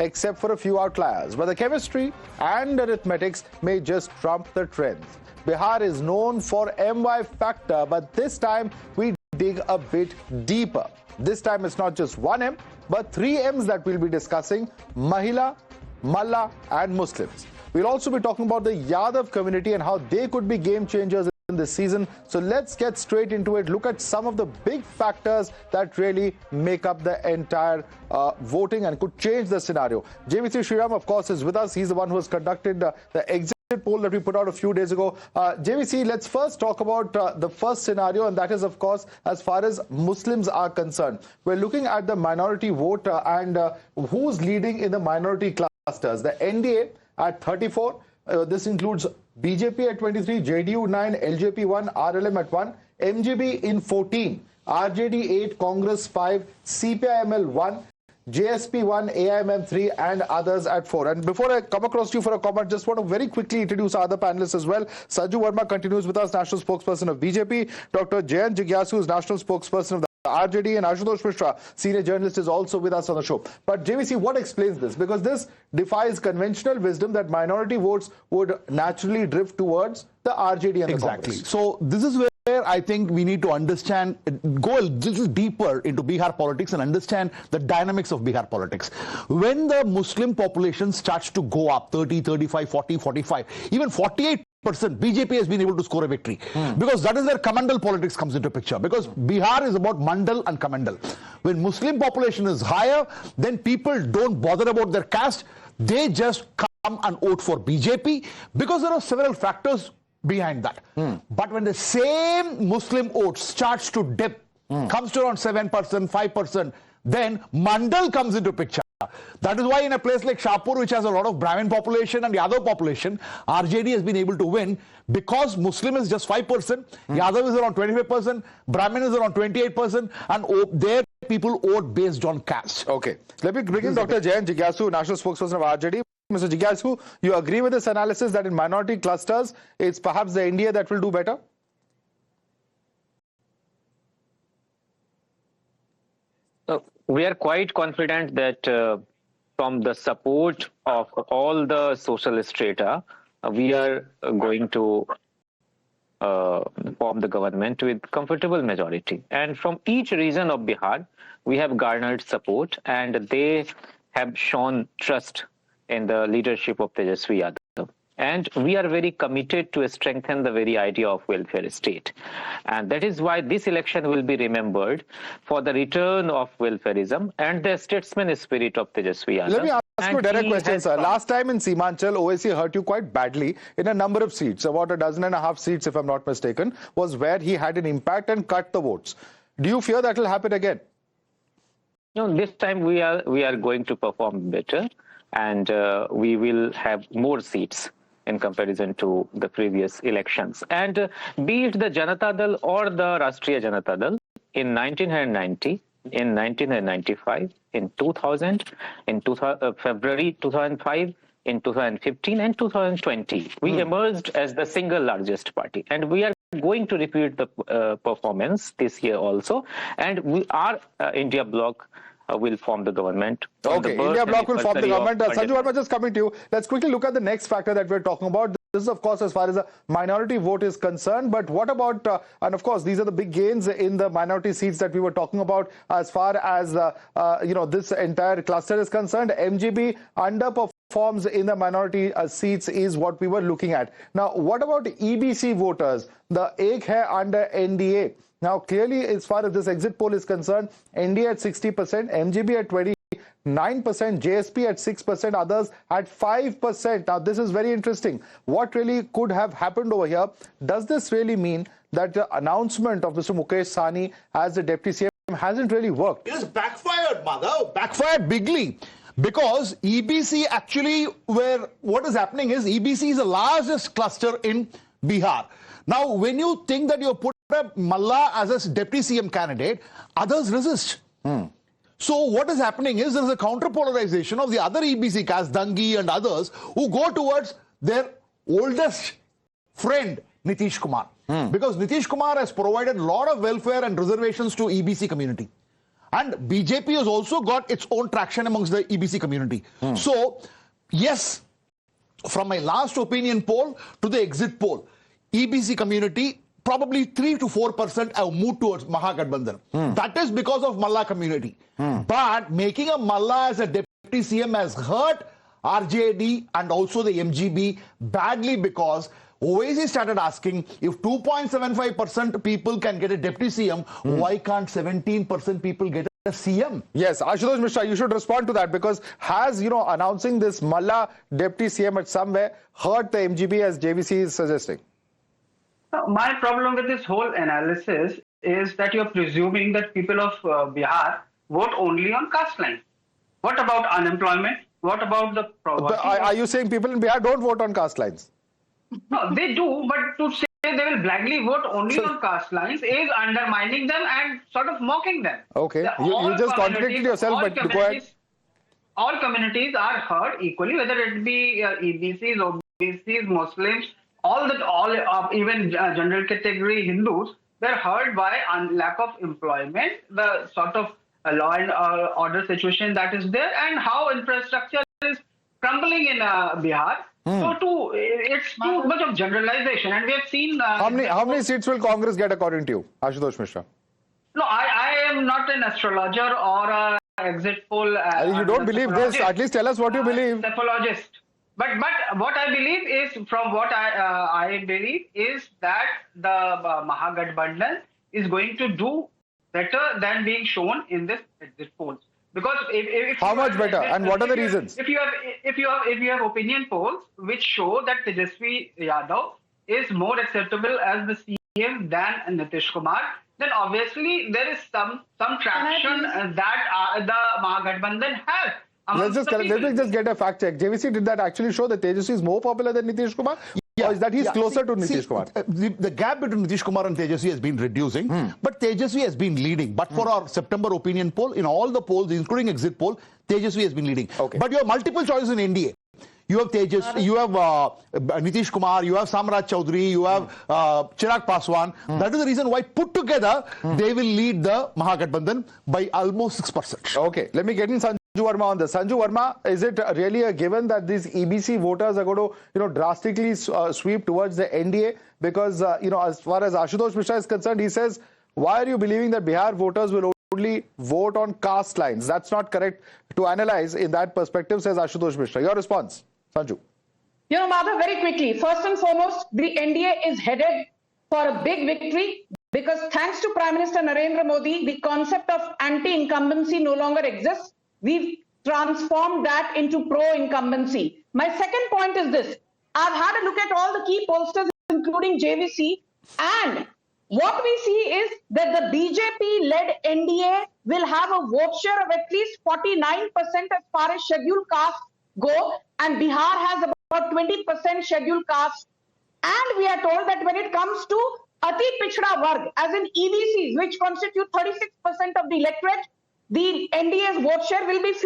except for a few outliers. But the chemistry and arithmetics may just trump the trends. Bihar is known for MY factor, but this time we dig a bit deeper. This time it's not just one M, but three M's that we'll be discussing: Mahila, Mallah and Muslims. We'll also be talking about the Yadav community and how they could be game changers in this season. So let's get straight into it. Look at some of the big factors that really make up the entire voting and could change the scenario. JVC Sriram, of course, is with us. He's the one who has conducted the exit poll that we put out a few days ago. JVC, let's first talk about the first scenario, and that is, of course, as far as Muslims are concerned. We're looking at the minority vote and who's leading in the minority clusters. The NDA at 34. This includes BJP at 23, JDU 9, LJP 1, RLM at 1, MJB in 14, RJD 8, Congress 5, CPIML 1, JSP 1, AIMM 3 and others at 4. And before I come across to you for a comment, just want to very quickly introduce our other panelists as well. Saju Verma continues with us, National Spokesperson of BJP. Dr. Jayant Jigyasu is National Spokesperson of the RJD, and Ashutosh Mishra, senior journalist, is also with us on the show. But JVC, what explains this? Because this defies conventional wisdom that minority votes would naturally drift towards the RJD and the Congress. So this is where I think we need to understand, go a little deeper into Bihar politics and understand the dynamics of Bihar politics. When the Muslim population starts to go up 30, 35, 40, 45, even 48%, BJP has been able to score a victory because that is where Kamandal politics comes into picture, because Bihar is about Mandal and Kamandal. When Muslim population is higher, then people don't bother about their caste. They just come and vote for BJP because there are several factors behind that. But when the same Muslim vote starts to dip, comes to around 7%, 5%, then Mandal comes into picture. That is why in a place like Shahpur, which has a lot of Brahmin population and Yadav population, RJD has been able to win because Muslim is just 5%, Yadav is around 25%, Brahmin is around 28%, and their people vote based on caste. Okay. Let me bring in Dr. Jayant Jigyasu, National Spokesperson of RJD. Mr. Jigyasu, you agree with this analysis that in minority clusters, it's perhaps the NDA that will do better? We are quite confident that from the support of all the social strata, we are going to form the government with comfortable majority. And from each region of Bihar, we have garnered support and they have shown trust in the leadership of Tejasvi Yadav. And we are very committed to strengthen the very idea of welfare state. And that is why this election will be remembered for the return of welfareism and the statesman spirit of Tejasvi Yadav. Let me ask you a direct question, sir. Last time in Seemanchal, OAC hurt you quite badly in a number of seats, about 12.5 seats, if I'm not mistaken, was where he had an impact and cut the votes. Do you fear that will happen again? No, this time we are going to perform better, and we will have more seats in comparison to the previous elections. And be it the Janata Dal or the Rashtriya Janata Dal, in 1990, in 1995, in 2000, in February 2005, in 2015 and 2020, we emerged as the single largest party. And we are going to repeat the performance this year also. And our India bloc will form the government. Okay, India bloc will form the government. Sanju Verma, just coming to you. Let's quickly look at the next factor that we're talking about. This is, of course, as far as the minority vote is concerned. But what about, and of course, these are the big gains in the minority seats that we were talking about as far as, this entire cluster is concerned. MGB underperforms in the minority seats is what we were looking at. Now, what about EBC voters, the Ek Hai under NDA? Now, clearly, as far as this exit poll is concerned, NDA at 60%, MGB at 29%, JSP at 6%, others at 5%. Now, this is very interesting. What really could have happened over here? Does this really mean that the announcement of Mr. Mukesh Sahni as the Deputy CM hasn't really worked? It has backfired, Madhav. Backfired bigly. Because EBC actually, what is happening is EBC is the largest cluster in Bihar. Now, when you think that you put up Mallah as a deputy CM candidate, others resist. So what is happening is there is a counter-polarization of the other EBC caste, Dangi and others, who go towards their oldest friend, Nitish Kumar. Because Nitish Kumar has provided a lot of welfare and reservations to EBC community. And BJP has also got its own traction amongst the EBC community. So, yes, from my last opinion poll to the exit poll, EBC community, probably 3 to 4% have moved towards Mahagathbandhan. That is because of Mallah community. But making a Mallah as a deputy CM has hurt RJD and also the MGB badly, because Owaisi started asking, if 2.75% people can get a deputy CM, why can't 17% people get a CM? Yes, Ashutosh Mishra, you should respond to that, because has, announcing this Mallah deputy CM at somewhere hurt the MGB, as JVC is suggesting? My problem with this whole analysis is that you're presuming that people of Bihar vote only on caste lines. What about unemployment? What about the poverty? Are you saying people in Bihar don't vote on caste lines? No, they do, but to say they will blindly vote only on caste lines is undermining them and sort of mocking them. Okay, you just contradicted yourself, but go ahead. All communities are hurt equally, whether it be EBCs, OBCs, Muslims, even general category Hindus. They're hurt by lack of employment, the sort of law and order situation that is there, and how infrastructure is crumbling in Bihar. So it's too much of generalization, and we have seen. How many seats will Congress get according to you, Ashutosh Mishra? No, I am not an astrologer or an exit poll. You don't believe this? At least tell us what you believe. Cephalogist. But what I believe is, from what I believe is that the Mahagathbandhan is going to do better than being shown in this exit polls. Because if how much better, and what are the reasons? If you have opinion polls which show that Tejasvi Yadav is more acceptable as the CM than Nitish Kumar, then obviously there is some traction that the Mahagathbandhan has. Let me just get a fact check. JVC, did that actually show that Tejasvi is more popular than Nitish Kumar? Or is that he's closer to Nitish Kumar? The gap between Nitish Kumar and Tejasvi has been reducing, but Tejasvi has been leading. But for our September opinion poll, in all the polls, including exit poll, Tejasvi has been leading. Okay. But you have multiple choices in NDA. You have Tejasvi, you have Nitish Kumar, you have Samraj Chaudhary, you have Chirag Paswan. That is the reason why, put together, they will lead the Mahagathbandhan by almost 6%. Okay, let me get in Sanju Verma on this. Sanju Verma, is it really a given that these EBC voters are going to, drastically sweep towards the NDA? Because, as far as Ashutosh Mishra is concerned, he says, why are you believing that Bihar voters will only vote on caste lines? That's not correct to analyze in that perspective, says Ashutosh Mishra. Your response, Sanju. Madhav, very quickly. First and foremost, the NDA is headed for a big victory, because thanks to Prime Minister Narendra Modi, the concept of anti-incumbency no longer exists. We've transformed that into pro-incumbency. My second point is this. I've had a look at all the key pollsters, including JVC, and what we see is that the BJP-led NDA will have a vote share of at least 49% as far as scheduled castes go, and Bihar has about 20% scheduled castes. And we are told that when it comes to Ati Pichda Varg, as in EBCs, which constitute 36% of the electorate, the NDA's vote share will be 58%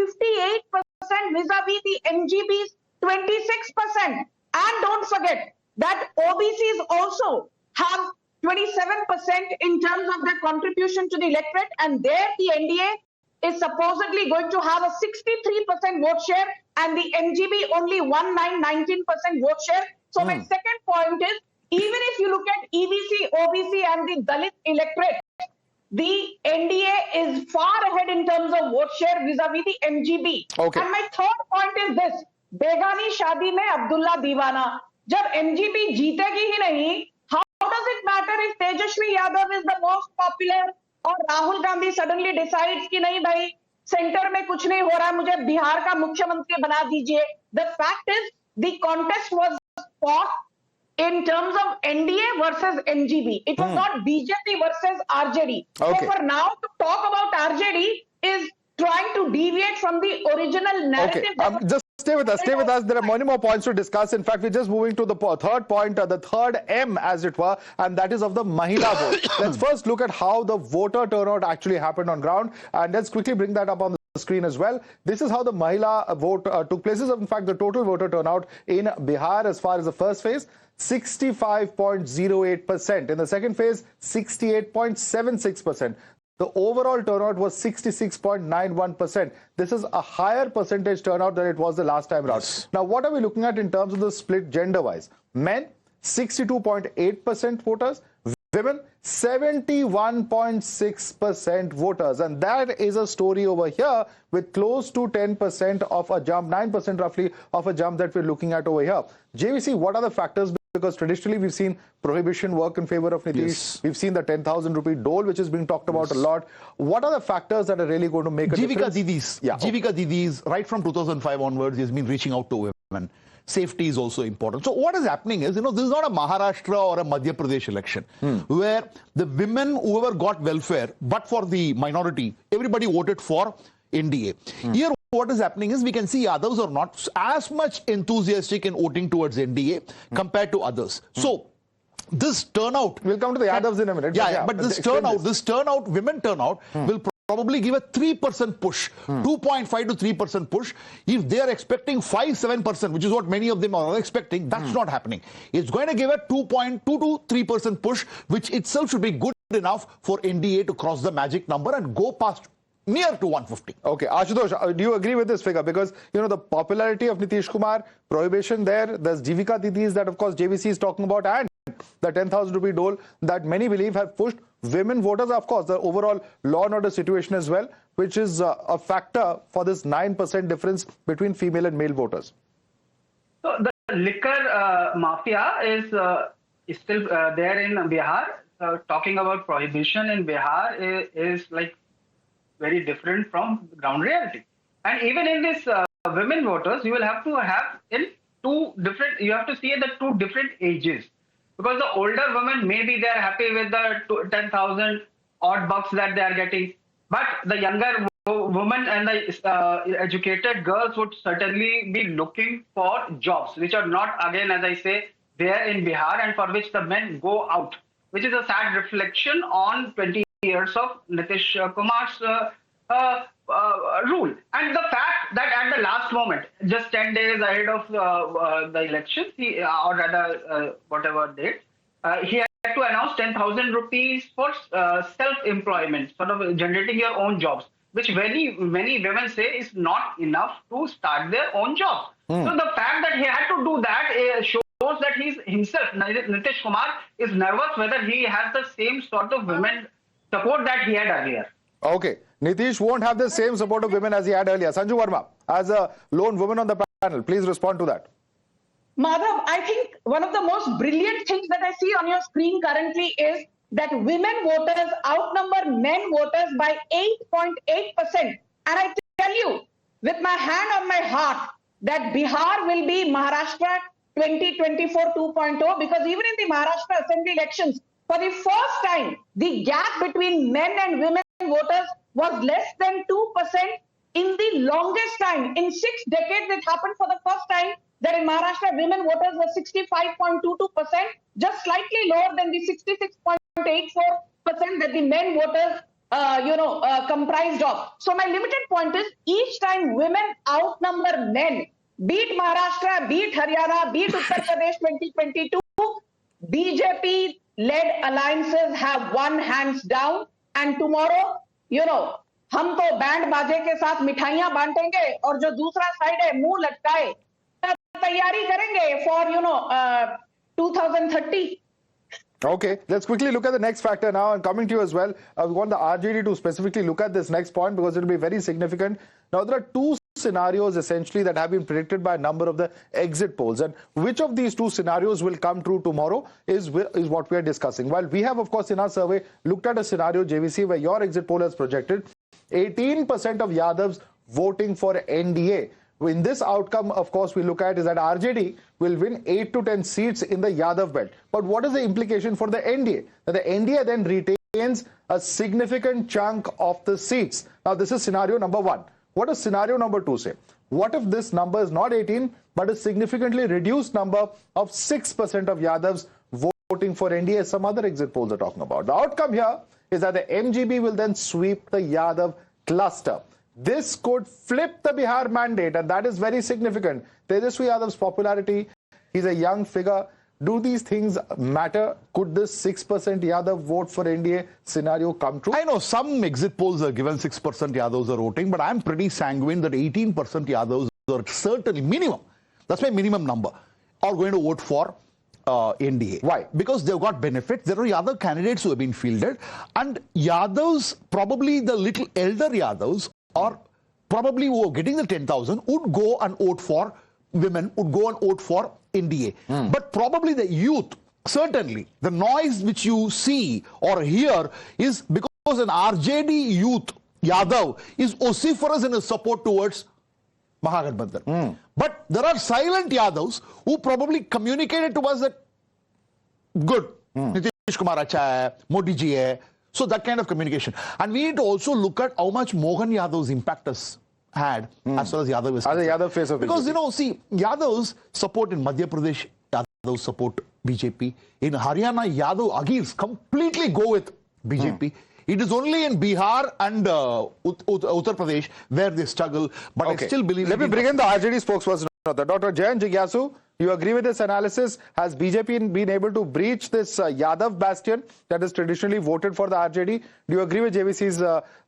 vis-a-vis the MGB's 26%. And don't forget that OBCs also have 27% in terms of their contribution to the electorate, and there the NDA is supposedly going to have a 63% vote share, and the MGB only 19% vote share. So my second point is, even if you look at EBC, OBC and the Dalit electorate, the NDA is far ahead in terms of vote share vis-a-vis the MGB. Okay. And my third point is this: Begani Shadi mein Abdullah Diwana. Jab MGB jeetegi hi nahi, how does it matter if Tejasvi Yadav is the most popular or Rahul Gandhi suddenly decides कि नहीं भाई centre में कुछ नहीं हो रहा है, मुझे बिहार का मुख्यमंत्री बना दीजिए? The fact is, the contest was fought in terms of NDA versus MGB. It was not BJP versus RJD. Okay. So for now to talk about RJD is trying to deviate from the original narrative. Okay, just stay with us. Stay with us. There are many more points to discuss. In fact, we're just moving to the third point, the third M, as it were, and that is of the Mahila vote. Let's first look at how the voter turnout actually happened on ground, and let's quickly bring that up on the screen as well. This is how the Mahila vote took place. In fact, the total voter turnout in Bihar as far as the first phase, 65.08%. In the second phase, 68.76%. The overall turnout was 66.91%. This is a higher percentage turnout than it was the last time round. Yes. Now, what are we looking at in terms of the split gender-wise? Men, 62.8% voters. Women, 71.6% voters. And that is a story over here with close to 10% of a jump, 9% roughly of a jump that we're looking at over here. JVC, what are the factors? Because traditionally we've seen prohibition work in favor of Nitish. Yes. We've seen the 10,000 rupee dole, which is being talked about a lot. What are the factors that are really going to make a Jivika difference? Didis. Yeah. Jivika Didis, right from 2005 onwards, has been reaching out to women. Safety is also important. So what is happening is, this is not a Maharashtra or a Madhya Pradesh election where the women, whoever got welfare, but for the minority, everybody voted for NDA. Here, what is happening is we can see Yadavs are not as much enthusiastic in voting towards NDA compared to others. So this turnout, We'll come to the Yadavs in a minute. but this turnout, women turnout will probably give a 3% push, 2.5 to 3% push. If they are expecting 5-7%, which is what many of them are expecting, that's not happening. It's going to give a 2.2 to 3% push, which itself should be good enough for NDA to cross the magic number and go past near to 150. Okay, Ashutosh, do you agree with this figure? Because, the popularity of Nitish Kumar, prohibition there's Jivika Didis that, of course, JVC is talking about, and the 10,000 rupee dole that many believe have pushed women voters, of course, the overall law and order situation as well, which is a factor for this 9% difference between female and male voters. So the liquor mafia is still there in Bihar. Talking about prohibition in Bihar is like very different from ground reality. And even in this women voters, you will have to have in you have to see the two different ages. Because the older women, maybe they're happy with the 10,000 odd bucks that they are getting. But the younger women and the educated girls would certainly be looking for jobs, which are not, again, as I say, there in Bihar, and for which the men go out, which is a sad reflection on 20 years of Nitish Kumar's rule. And the fact that at the last moment, just 10 days ahead of the elections, or rather whatever date, he had to announce 10,000 rupees for self-employment, sort of generating your own jobs, which many women say is not enough to start their own job. So the fact that he had to do that shows that he's himself, Nitish Kumar, is nervous whether he has the same sort of women support that he had earlier. Okay, Nitish won't have the same support of women as he had earlier. Sanju Verma, as a lone woman on the panel, please respond to that. Madhav, I think one of the most brilliant things that I see on your screen currently is that women voters outnumber men voters by 8.8%. And I tell you, with my hand on my heart, that Bihar will be Maharashtra 2024 2.0, because even in the Maharashtra Assembly elections, for the first time, the gap between men and women voters was less than 2% in the longest time. In 6 decades, it happened for the first time that in Maharashtra, women voters were 65.22%, just slightly lower than the 66.84% that the men voters, comprised of. So my limited point is, each time women outnumber men, beat Maharashtra, beat Haryana, beat Uttar Pradesh 2022, BJP-led alliances have won hands down. And tomorrow, हम तो band बाजे के साथ मिठाइयां बांटेंगे और जो दूसरा साइड है मुंह लटकाए तैयारी करेंगे for 2030. Okay, let's quickly look at the next factor now, and coming to you as well. We want the RJD to specifically look at this next point because it will be very significant. Now, there are two scenarios essentially that have been predicted by a number of the exit polls, and which of these two scenarios will come true tomorrow is what we are discussing. While we have, of course, in our survey looked at a scenario, JVC, where your exit poll has projected 18% of Yadavs voting for NDA. In this outcome, of course, we look at is that RJD will win 8 to 10 seats in the Yadav belt. But what is the implication for the NDA? That the NDA then retains a significant chunk of the seats. Now, this is scenario number one. What does scenario number two say? What if this number is not 18, but a significantly reduced number of 6% of Yadavs voting for NDA, as some other exit polls are talking about? The outcome here is that the MGB will then sweep the Yadav cluster. This could flip the Bihar mandate, and that is very significant. Tejaswi Yadav's popularity, he's a young figure, Do these things matter? Could this 6% Yadav vote for NDA scenario come true? I know some exit polls are given 6% Yadavs are voting, but I'm pretty sanguine that 18% Yadavs are certainly minimum. That's my minimum number. Are going to vote for NDA. Why? Because they've got benefits. There are other candidates who have been fielded, and Yadavs, probably the little elder Yadavs, or probably who are getting the 10,000, would go and vote for women, would go and vote for NDA. But probably the youth, certainly, the noise which you see or hear is because an RJD youth, Yadav, is vociferous in his support towards Mahagathbandhan. But there are silent Yadavs who probably communicated to us that, good, Nitish Kumar acha hai, Modi ji hai. So that kind of communication. And we need to also look at how much Mohan Yadav's impact has had as far as Yadav is concerned. As a Yadav face of because, BJP. See, Yadav's support in Madhya Pradesh, Yadav support BJP. In Haryana, Yadav Agirs completely go with BJP. It is only in Bihar and Uttar Pradesh where they struggle. But I still believe... Let me bring in the RJD spokesperson. Dr. Jayan Jigyasu, you agree with this analysis? Has BJP been able to breach this Yadav bastion that is traditionally voted for the RJD? Do you agree with JVC's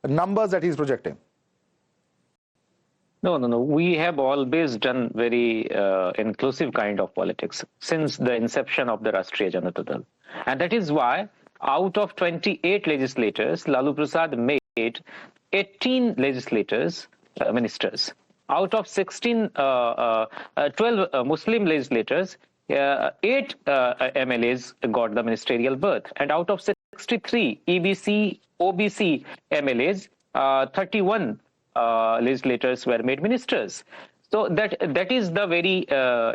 numbers that he's projecting? No. We have always done very inclusive kind of politics since the inception of the Rashtriya Janata Dal. And that is why out of 28 legislators, Lalu Prasad made 18 legislators ministers. Out of 12 Muslim legislators, 8 MLAs got the ministerial berth. And out of 63 EBC, OBC MLAs, 31 legislators were made ministers. So that is the very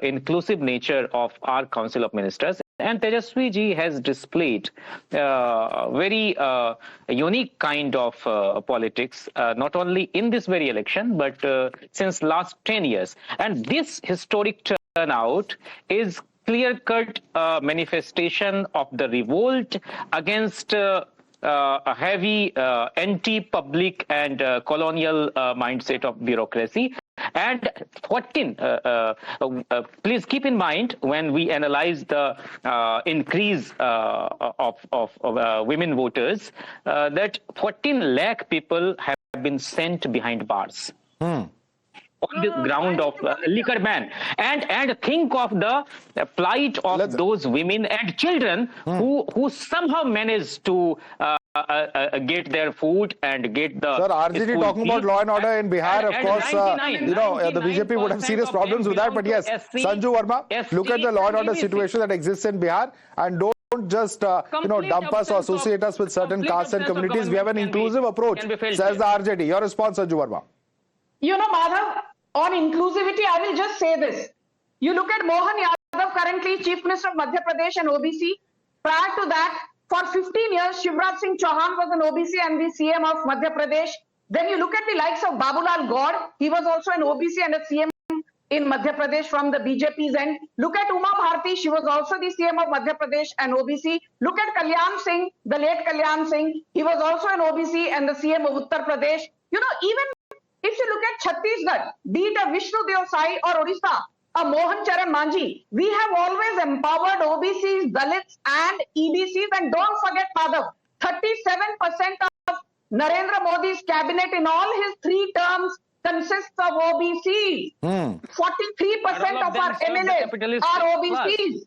inclusive nature of our Council of Ministers. And Tejaswi ji has displayed very unique kind of politics, not only in this very election, but since last 10 years. And this historic turnout is clear-cut manifestation of the revolt against a heavy anti-public and colonial mindset of bureaucracy. And 14, please keep in mind when we analyze the increase of women voters, that 14 lakh people have been sent behind bars. On the ground of liquor ban. And think of the plight of those women and children who somehow managed to get their food and get the... Sir, RJD talking about law and order in Bihar, of course, the BJP would have serious problems with that. But yes, Sanju Verma, look at the law and order situation that exists in Bihar and don't just, dump us or associate us with certain castes and communities. We have an inclusive approach, says the RJD. Your response, Sanju Verma. Madhav, on inclusivity, I will just say this. You look at Mohan Yadav, currently Chief Minister of Madhya Pradesh and OBC. Prior to that, for 15 years, Shivraj Singh Chauhan was an OBC and the CM of Madhya Pradesh. Then you look at the likes of Babulal Gaur. He was also an OBC and a CM in Madhya Pradesh from the BJP's end. Look at Uma Bharti. She was also the CM of Madhya Pradesh and OBC. Look at Kalyan Singh, the late Kalyan Singh. He was also an OBC and the CM of Uttar Pradesh. Even if you look at Chhattisgarh, be it a Vishnu Deo Sai or Odisha, a Mohan Charan Manjhi, we have always empowered OBCs, Dalits and EBCs. And don't forget, Madhav, 37% of Narendra Modi's cabinet in all his 3 terms consists of OBCs. 43% of our MLAs are OBCs.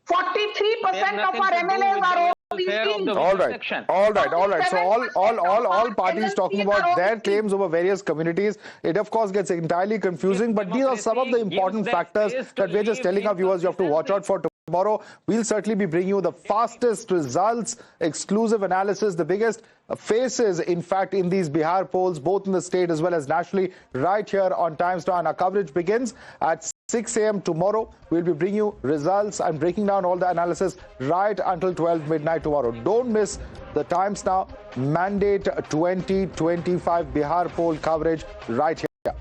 43% of our MLAs are OBCs. All right. So all parties talking about their claims over various communities. It of course gets entirely confusing, but these are some of the important factors that we're just telling our viewers you have to watch out for. Tomorrow, we'll certainly be bringing you the fastest results, exclusive analysis, the biggest faces, in fact, in these Bihar polls, both in the state as well as nationally, right here on Times Now. And our coverage begins at 6 a.m. tomorrow. We'll be bringing you results and breaking down all the analysis right until 12 midnight tomorrow. Don't miss the Times Now Mandate 2025 Bihar poll coverage right here.